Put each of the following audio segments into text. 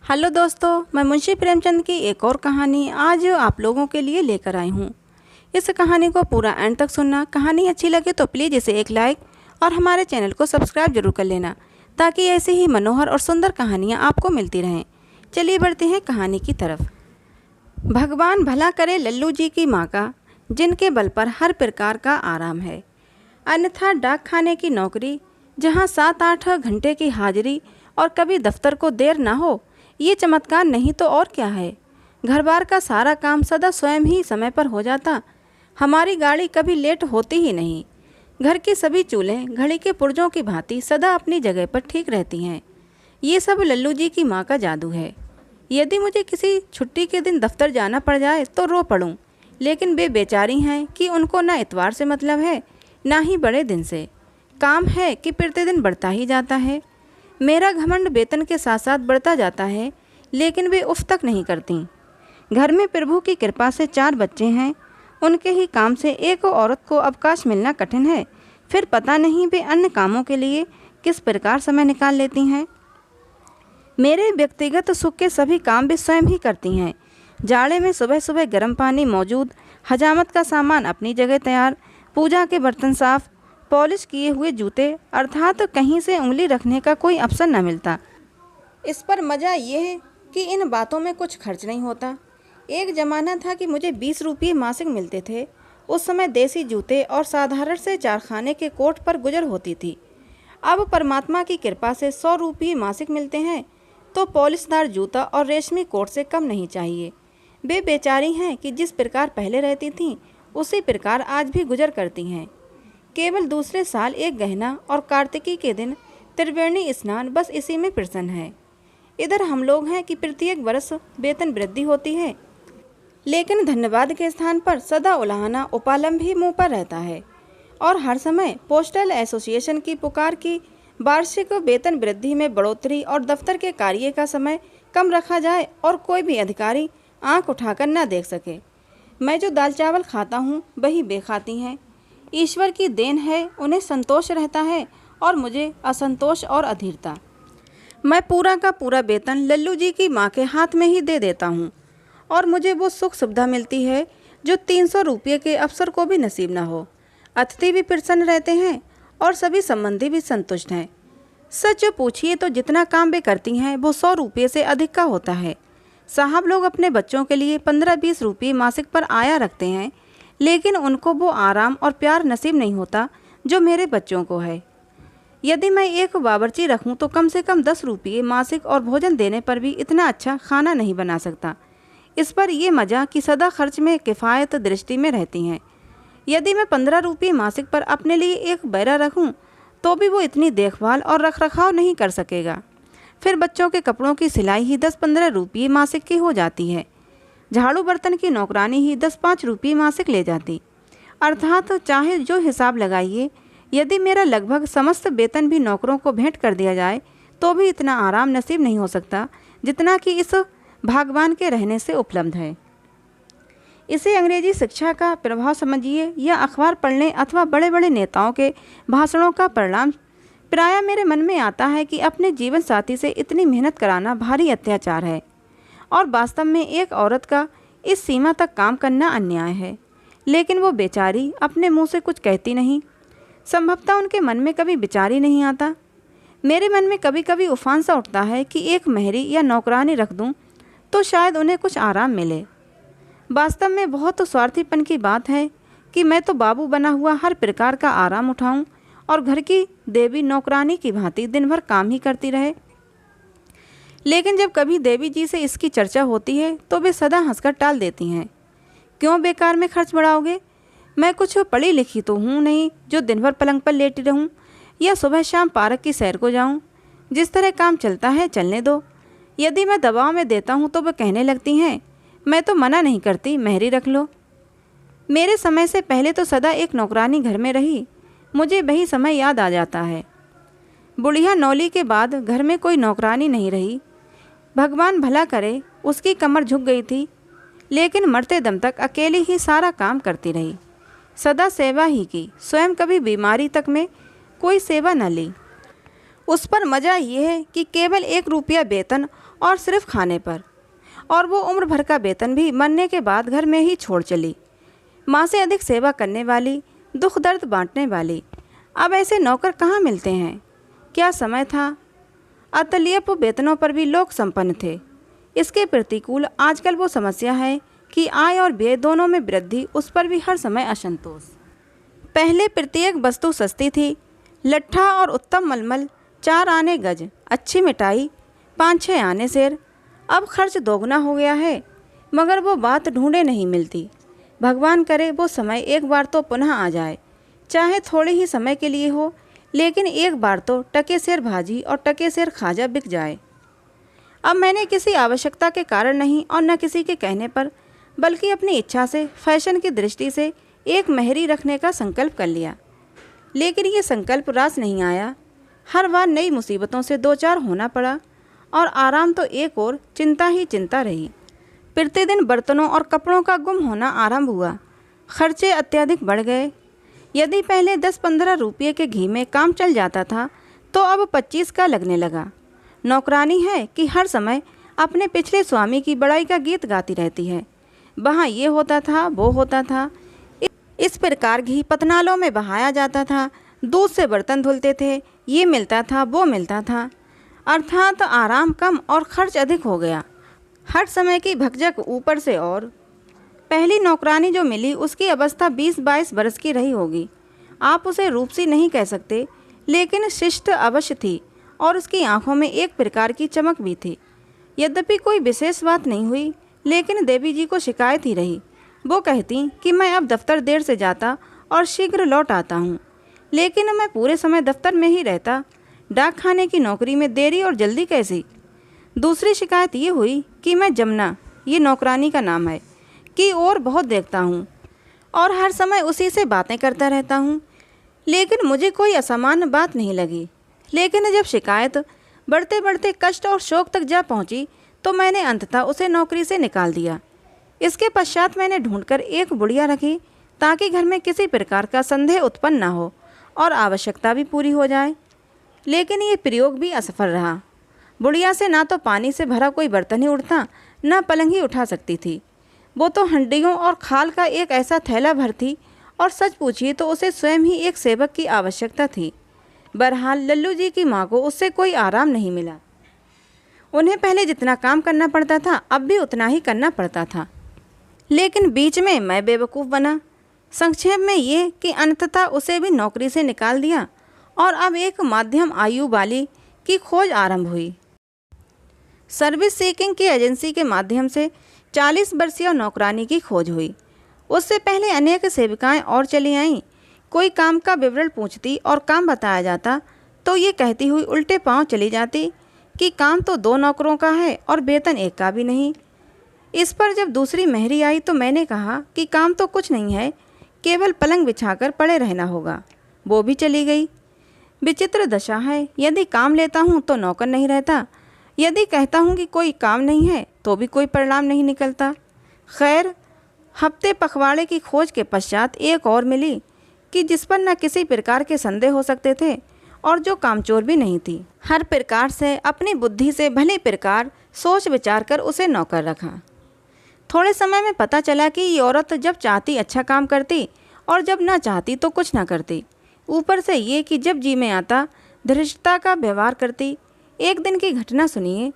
Hello दोस्तों, मैं मुंशी प्रेमचंद की एक और कहानी आज आप लोगों के लिए लेकर आई हूँ। इस कहानी को पूरा एंड तक सुनना। कहानी अच्छी लगे तो प्लीज़ इसे एक लाइक और हमारे चैनल को सब्सक्राइब जरूर कर लेना, ताकि ऐसी ही मनोहर और सुंदर कहानियाँ आपको मिलती रहें। चलिए बढ़ते हैं कहानी की तरफ। भगवान भला करे लल्लू जी की माँ का, जिनके बल पर हर प्रकार का आराम है। अन्यथा डाक खाने की नौकरी, जहाँ 7-8 घंटे की हाजिरी और कभी दफ्तर को देर ना हो, ये चमत्कार नहीं तो और क्या है। घर बार का सारा काम सदा स्वयं ही समय पर हो जाता। हमारी गाड़ी कभी लेट होती ही नहीं। घर की सभी चूल्हें घड़ी के पुर्जों की भांति सदा अपनी जगह पर ठीक रहती हैं। ये सब लल्लू जी की माँ का जादू है। यदि मुझे किसी छुट्टी के दिन दफ्तर जाना पड़ जाए तो रो पड़ूं, लेकिन वे बेचारी हैं कि उनको ना इतवार से मतलब है, ना ही बड़े दिन से। काम है कि प्रतिदिन बढ़ता ही जाता है। मेरा घमंड वेतन के साथ साथ बढ़ता जाता है, लेकिन वे उफ तक नहीं करती। घर में प्रभु की कृपा से 4 बच्चे हैं। उनके ही काम से एक औरत को अवकाश मिलना कठिन है। फिर पता नहीं वे अन्य कामों के लिए किस प्रकार समय निकाल लेती हैं। मेरे व्यक्तिगत सुख के सभी काम भी स्वयं ही करती हैं। जाड़े में सुबह सुबह गर्म पानी मौजूद, हजामत का सामान अपनी जगह तैयार, पूजा के बर्तन साफ, पॉलिश किए हुए जूते, अर्थात कहीं से उंगली रखने का कोई अवसर न मिलता। इस पर मज़ा ये है कि इन बातों में कुछ खर्च नहीं होता। एक ज़माना था कि मुझे 20 रुपये मासिक मिलते थे। उस समय देसी जूते और साधारण से चारखाने के कोट पर गुजर होती थी। अब परमात्मा की कृपा से 100 रुपये मासिक मिलते हैं, तो पॉलिशदार जूता और रेशमी कोट से कम नहीं चाहिए। वे बेचारी हैं कि जिस प्रकार पहले रहती थीं, उसी प्रकार आज भी गुजर करती हैं। केवल दूसरे साल एक गहना और कार्तिकी के दिन त्रिवेणी स्नान, बस इसी में प्रसन्न है। इधर हम लोग हैं कि प्रत्येक वर्ष वेतन वृद्धि होती है, लेकिन धन्यवाद के स्थान पर सदा उलाहना उपालंब ही मुंह पर रहता है। और हर समय पोस्टल एसोसिएशन की पुकार की वार्षिक वेतन वृद्धि में बढ़ोतरी और दफ्तर के कार्य का समय कम रखा जाए और कोई भी अधिकारी आंख उठाकर न देख सके। मैं जो दाल चावल खाता हूँ वही वे खाती हैं। ईश्वर की देन है, उन्हें संतोष रहता है और मुझे असंतोष और अधीरता। मैं पूरा का पूरा वेतन लल्लू जी की माँ के हाथ में ही दे देता हूँ, और मुझे वो सुख सुविधा मिलती है जो 300 रुपये के अफसर को भी नसीब न हो। अतिथि भी प्रसन्न रहते हैं और सभी संबंधी भी संतुष्ट हैं। सच पूछिए तो जितना काम वे करती हैं वो 100 रुपये से अधिक का होता है। साहब लोग अपने बच्चों के लिए 15-20 रुपये मासिक पर आया रखते हैं, लेकिन उनको वो आराम और प्यार नसीब नहीं होता जो मेरे बच्चों को है। यदि मैं एक बावर्ची रखूं तो कम से कम 10 रुपये मासिक और भोजन देने पर भी इतना अच्छा खाना नहीं बना सकता। इस पर यह मज़ा कि सदा खर्च में किफ़ायत दृष्टि में रहती हैं। यदि मैं 15 रुपये मासिक पर अपने लिए एक बैरा रखूं तो भी वो इतनी देखभाल और रखरखाव नहीं कर सकेगा। फिर बच्चों के कपड़ों की सिलाई ही 10-15 रुपये मासिक की हो जाती है। झाड़ू बर्तन की नौकरानी ही 10-5 रुपये मासिक ले जाती। अर्थात चाहे जो हिसाब लगाइए, यदि मेरा लगभग समस्त वेतन भी नौकरों को भेंट कर दिया जाए तो भी इतना आराम नसीब नहीं हो सकता जितना कि इस भागवान के रहने से उपलब्ध है। इसे अंग्रेजी शिक्षा का प्रभाव समझिए या अखबार पढ़ने अथवा बड़े बड़े नेताओं के भाषणों का परिणाम। प्रायः मेरे मन में आता है कि अपने जीवन साथी से इतनी मेहनत कराना भारी अत्याचार है, और वास्तव में एक औरत का इस सीमा तक काम करना अन्याय है। लेकिन वो बेचारी अपने मुंह से कुछ कहती नहीं। संभवतः उनके मन में कभी विचार ही नहीं आता। मेरे मन में कभी कभी उफान सा उठता है कि एक मेहरी या नौकरानी रख दूं तो शायद उन्हें कुछ आराम मिले। वास्तव में बहुत तो स्वार्थीपन की बात है कि मैं तो बाबू बना हुआ हर प्रकार का आराम उठाऊं और घर की देवी नौकरानी की भांति दिन भर काम ही करती रहे। लेकिन जब कभी देवी जी से इसकी चर्चा होती है तो वे सदा हंसकर टाल देती हैं। क्यों बेकार में खर्च बढ़ाओगे? मैं कुछ पढ़ी लिखी तो हूँ नहीं जो दिन भर पलंग पर लेटी रहूँ या सुबह शाम पार्क की सैर को जाऊँ। जिस तरह काम चलता है चलने दो। यदि मैं दबाव में देता हूँ तो वे कहने लगती हैं, मैं तो मना नहीं करती, मेहरी रख लो। मेरे समय से पहले तो सदा एक नौकरानी घर में रही। मुझे वही समय याद आ जाता है। बुढ़िया नौली के बाद घर में कोई नौकरानी नहीं रही। भगवान भला करे, उसकी कमर झुक गई थी, लेकिन मरते दम तक अकेली ही सारा काम करती रही। सदा सेवा ही की, स्वयं कभी बीमारी तक में कोई सेवा न ली। उस पर मज़ा ये है कि केवल 1 रुपया वेतन और सिर्फ खाने पर, और वो उम्र भर का वेतन भी मरने के बाद घर में ही छोड़ चली। माँ से अधिक सेवा करने वाली, दुख दर्द बांटने वाली। अब ऐसे नौकर कहाँ मिलते हैं। क्या समय था। अतल्यप वेतनों पर भी लोग संपन्न थे। इसके प्रतिकूल आजकल वो समस्या है कि आय और व्यय दोनों में वृद्धि, उस पर भी हर समय असंतोष। पहले प्रत्येक वस्तु सस्ती थी। लट्ठा और उत्तम मलमल 4 आने गज, अच्छी मिठाई 5-6 आने सेर। अब खर्च दोगुना हो गया है, मगर वो बात ढूंढे नहीं मिलती। भगवान करे वो समय एक बार तो पुनः आ जाए, चाहे थोड़े ही समय के लिए हो, लेकिन एक बार तो टके सेर भाजी और टके सेर खाजा बिक जाए। अब मैंने किसी आवश्यकता के कारण नहीं और न किसी के कहने पर, बल्कि अपनी इच्छा से, फैशन की दृष्टि से एक मेहरी रखने का संकल्प कर लिया। लेकिन ये संकल्प रास नहीं आया। हर बार नई मुसीबतों से दो चार होना पड़ा, और आराम तो एक और चिंता ही चिंता रही। प्रतिदिन बर्तनों और कपड़ों का गुम होना आरंभ हुआ। खर्चे अत्यधिक बढ़ गए। यदि पहले 10-15 रुपये के घी में काम चल जाता था, तो अब 25 का लगने लगा। नौकरानी है कि हर समय अपने पिछले स्वामी की बड़ाई का गीत गाती रहती है। वहाँ ये होता था, वो होता था। इस प्रकार घी पतनालों में बहाया जाता था, दूध से बर्तन धुलते थे, ये मिलता था, वो मिलता था। अर्थात आराम कम और खर्च अधिक हो गया। हर समय की भकझक ऊपर से और। पहली नौकरानी जो मिली उसकी अवस्था 20-22 बरस की रही होगी। आप उसे रूपसी नहीं कह सकते, लेकिन शिष्ट अवश्य थी, और उसकी आंखों में एक प्रकार की चमक भी थी। यद्यपि कोई विशेष बात नहीं हुई, लेकिन देवी जी को शिकायत ही रही। वो कहती कि मैं अब दफ्तर देर से जाता और शीघ्र लौट आता हूँ, लेकिन मैं पूरे समय दफ्तर में ही रहता। डाक खाने की नौकरी में देरी और जल्दी कैसी। दूसरी शिकायत ये हुई कि मैं जमुना, ये नौकरानी का नाम है, की ओर बहुत देखता हूँ और हर समय उसी से बातें करता रहता हूँ, लेकिन मुझे कोई असामान्य बात नहीं लगी। लेकिन जब शिकायत बढ़ते बढ़ते कष्ट और शोक तक जा पहुँची, तो मैंने अंततः उसे नौकरी से निकाल दिया। इसके पश्चात मैंने ढूंढकर एक बुढ़िया रखी, ताकि घर में किसी प्रकार का संदेह उत्पन्न न हो और आवश्यकता भी पूरी हो जाए। लेकिन ये प्रयोग भी असफल रहा। बुढ़िया से ना तो पानी से भरा कोई बर्तन ही उठता, न पलंग ही उठा सकती थी। वो तो हंडियों और खाल का एक ऐसा थैला भर थी, और सच पूछिए तो उसे स्वयं ही एक सेवक की आवश्यकता थी। बहरहाल लल्लू जी की माँ को उससे कोई आराम नहीं मिला। उन्हें पहले जितना काम करना पड़ता था, अब भी उतना ही करना पड़ता था। लेकिन बीच में मैं बेवकूफ़ बना। संक्षेप में ये कि अंततः उसे भी नौकरी से निकाल दिया, और अब एक माध्यम आयु वाली की खोज आरंभ हुई। सर्विस सीकिंग की एजेंसी के माध्यम से 40 वर्षीय नौकरानी की खोज हुई। उससे पहले अनेक सेविकाएं और चली आईं। कोई काम का विवरण पूछती और काम बताया जाता, तो ये कहती हुई उल्टे पांव चली जाती कि काम तो 2 नौकरों का है और वेतन एक का भी नहीं। इस पर जब दूसरी मेहरी आई, तो मैंने कहा कि काम तो कुछ नहीं है, केवल पलंग बिछाकर पड़े रहना होगा। वो भी चली गई। विचित्र दशा है। यदि काम लेता हूँ तो नौकर नहीं रहता, यदि कहता हूँ कि कोई काम नहीं है तो भी कोई परिणाम नहीं निकलता। खैर, हफ्ते पखवाड़े की खोज के पश्चात एक और मिली, कि जिस पर न किसी प्रकार के संदेह हो सकते थे और जो कामचोर भी नहीं थी। हर प्रकार से अपनी बुद्धि से भली प्रकार सोच विचार कर उसे नौकर रखा। थोड़े समय में पता चला कि ये औरत जब चाहती अच्छा काम करती, और जब ना चाहती तो कुछ ना करती। ऊपर से ये कि जब जी में आता धृष्टता का व्यवहार करती। एक दिन की घटना सुनिए।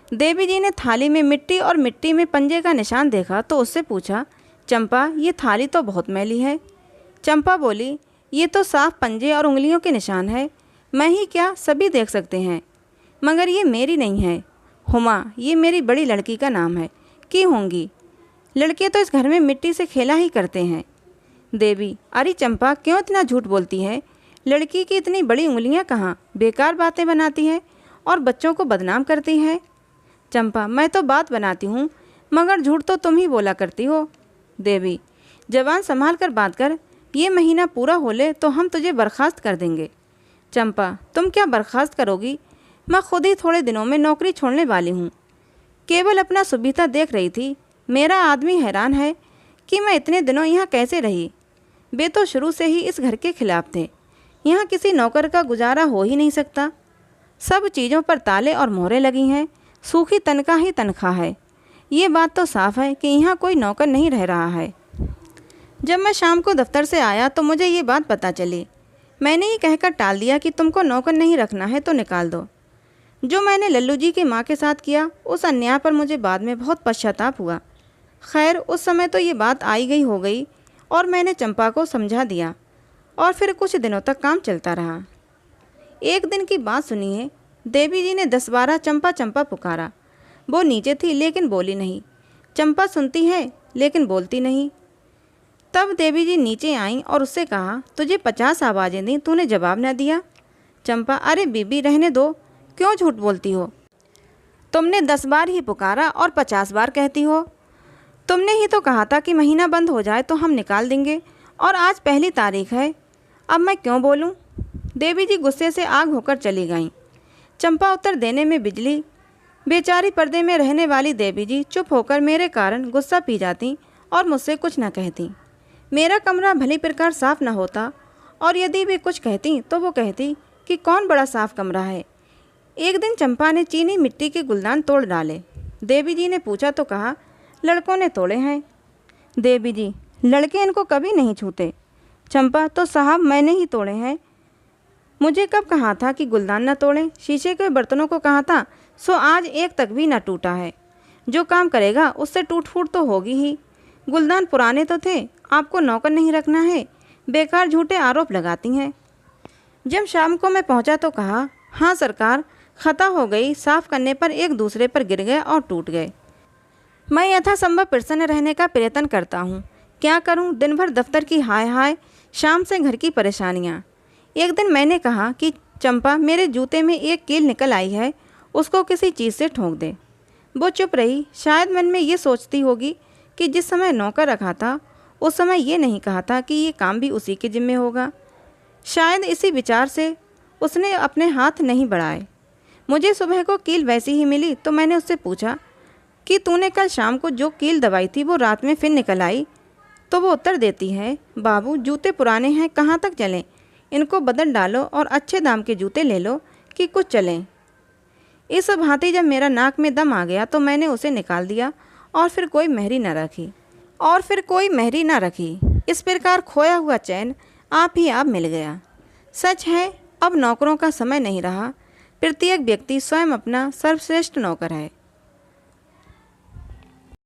देवी जी ने थाली में मिट्टी और मिट्टी में पंजे का निशान देखा, तो उससे पूछा, चंपा, ये थाली तो बहुत मैली है। चंपा बोली, ये तो साफ पंजे और उंगलियों के निशान है। मैं ही क्या, सभी देख सकते हैं। मगर ये मेरी नहीं है। हुमा, ये मेरी बड़ी लड़की का नाम है। की होंगी। लड़के तो इस घर में मिट्टी से खेला ही करते हैं। देवी, अरे चंपा, क्यों इतना झूठ बोलती है। लड़की की इतनी बड़ी उंगलियां कहाँ, बेकार बातें बनाती है और बच्चों को बदनाम करती है। चंपा, मैं तो बात बनाती हूँ, मगर झूठ तो तुम ही बोला करती हो। देवी, जवान संभाल कर बात कर। ये महीना पूरा हो ले तो हम तुझे बर्खास्त कर देंगे। चंपा, तुम क्या बर्खास्त करोगी। मैं खुद ही थोड़े दिनों में नौकरी छोड़ने वाली हूँ। केवल अपना सुविधा देख रही थी। मेरा आदमी हैरान है कि मैं इतने दिनों यहाँ कैसे रही। वे तो शुरू से ही इस घर के खिलाफ थे। यहाँ किसी नौकर का गुजारा हो ही नहीं सकता। सब चीज़ों पर ताले और मोहरें लगी हैं, सूखी तनख्वाह ही तनख्वाह है। ये बात तो साफ है कि यहाँ कोई नौकर नहीं रह रहा है। जब मैं शाम को दफ्तर से आया तो मुझे ये बात पता चली। मैंने ये कहकर टाल दिया कि तुमको नौकर नहीं रखना है तो निकाल दो। जो मैंने लल्लू जी की माँ के साथ किया, उस अन्याय पर मुझे बाद में बहुत पश्चाताप हुआ। खैर, उस समय तो ये बात आई गई हो गई और मैंने चंपा को समझा दिया और फिर कुछ दिनों तक काम चलता रहा। एक दिन की बात सुनिए। देवी जी ने 10-12 चंपा चंपा पुकारा। वो नीचे थी लेकिन बोली नहीं। चंपा सुनती है लेकिन बोलती नहीं। तब देवी जी नीचे आईं और उससे कहा, तुझे 50 आवाज़ें दी, तूने जवाब न दिया। चंपा, अरे बीबी रहने दो, क्यों झूठ बोलती हो? तुमने 10 बार ही पुकारा और 50 बार कहती हो। तुमने ही तो कहा था कि महीना बंद हो जाए तो हम निकाल देंगे, और आज पहली तारीख है। अब मैं क्यों बोलूं? देवी जी गुस्से से आग होकर चली गईं। चंपा उत्तर देने में बिजली। बेचारी पर्दे में रहने वाली देवी जी चुप होकर मेरे कारण गुस्सा पी जाती और मुझसे कुछ न कहती। मेरा कमरा भली प्रकार साफ न होता, और यदि भी कुछ कहती तो वो कहती कि कौन बड़ा साफ कमरा है। एक दिन चंपा ने चीनी मिट्टी के गुलदान तोड़ डाले। देवी जी ने पूछा तो कहा, लड़कों ने तोड़े हैं। देवी जी, लड़के इनको कभी नहीं छूते। चंपा, तो साहब मैंने ही तोड़े हैं। मुझे कब कहा था कि गुलदान न तोड़ें? शीशे के बर्तनों को कहा था, सो आज एक तक भी न टूटा है। जो काम करेगा उससे टूट फूट तो होगी ही। गुलदान पुराने तो थे, आपको नौकर नहीं रखना है, बेकार झूठे आरोप लगाती हैं। जब शाम को मैं पहुंचा तो कहा, हाँ सरकार, खता हो गई। साफ करने पर एक दूसरे पर गिर गए और टूट गए। मैं यथासंभव प्रसन्न रहने का प्रयत्न करता हूँ। क्या करूँ, दिन भर दफ्तर की हाय हाय, शाम से घर की परेशानियाँ। एक दिन मैंने कहा कि चंपा, मेरे जूते में एक कील निकल आई है, उसको किसी चीज़ से ठोंक दे। वो चुप रही। शायद मन में ये सोचती होगी कि जिस समय नौकर रखा था उस समय ये नहीं कहा था कि ये काम भी उसी के जिम्मे होगा। शायद इसी विचार से उसने अपने हाथ नहीं बढ़ाए। मुझे सुबह को कील वैसी ही मिली तो मैंने उससे पूछा कि तूने कल शाम को जो कील दबाई थी वो रात में फिर निकल आई? तो वो उत्तर देती है, बाबू जूते पुराने हैं, कहाँ तक चलें, इनको बदल डालो और अच्छे दाम के जूते ले लो कि कुछ चलें। इस भांति जब मेरा नाक में दम आ गया तो मैंने उसे निकाल दिया और फिर कोई मेहरी न रखी। इस प्रकार खोया हुआ चैन आप ही आप मिल गया। सच है, अब नौकरों का समय नहीं रहा। प्रत्येक व्यक्ति स्वयं अपना सर्वश्रेष्ठ नौकर है।